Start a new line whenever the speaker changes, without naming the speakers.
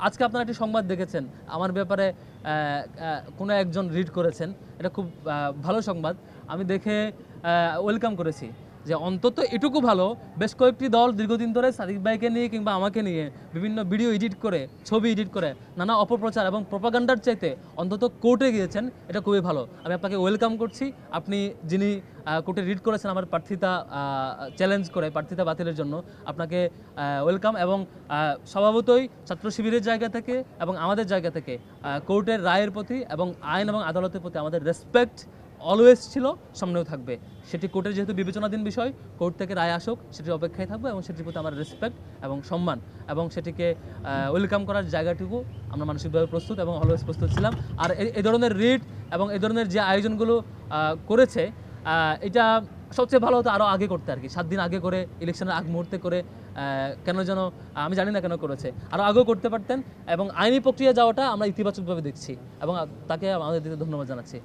আজকে আপনারা একটি সংবাদ দেখেছেন আমার ব্যাপারে কোনো একজন রিড করেছেন, এটা খুব ভালো সংবাদ। আমি দেখে ওয়েলকাম করেছি যে অন্তত এটুকু ভালো, বেশ কয়েকটি দল দীর্ঘদিন ধরে সাদিক ভাইকে নিয়ে কিংবা আমাকে নিয়ে বিভিন্ন ভিডিও এডিট করে, ছবি এডিট করে, নানা অপপ্রচার এবং প্রপাগান্ডার চাইতে অন্তত কোর্টে গিয়েছেন, এটা খুবই ভালো। আমি আপনাকে ওয়েলকাম করছি। আপনি যিনি কোর্টে রিড করেছেন আমার প্রার্থিতা চ্যালেঞ্জ করে প্রার্থিতা বাতিলের জন্য, আপনাকে ওয়েলকাম। এবং স্বভাবতই ছাত্র শিবিরের জায়গা থেকে এবং আমাদের জায়গা থেকে কোর্টের রায়ের প্রতি এবং আইন এবং আদালতের প্রতি আমাদের রেসপেক্ট অলওয়েজ ছিল, সামনেও থাকবে। সেটি কোর্টের যেহেতু বিবেচনাধীন বিষয়, কোর্ট থেকে রায় আসুক সেটির অপেক্ষায় থাকবে এবং সেটির প্রতি আমার রেসপেক্ট এবং সম্মান এবং সেটিকে ওয়েলকাম করার জায়গাটুকু আমরা মানসিকভাবে প্রস্তুত এবং অলওয়েজ প্রস্তুত ছিলাম। আর এই ধরনের রিট এবং এই ধরনের যে আয়োজনগুলো করেছে, এটা সবচেয়ে ভালো হতো আরও আগে করতে আর কি, 7 দিন আগে করে, ইলেকশনের আগ মুহূর্তে করে। কেন যেন আমি জানি না কেন করেছে, আরও আগেও করতে পারতেন। এবং আইনি প্রক্রিয়া যাওয়াটা আমরা ইতিবাচকভাবে দেখছি এবং তাকে আমাদের দিকে ধন্যবাদ জানাচ্ছি।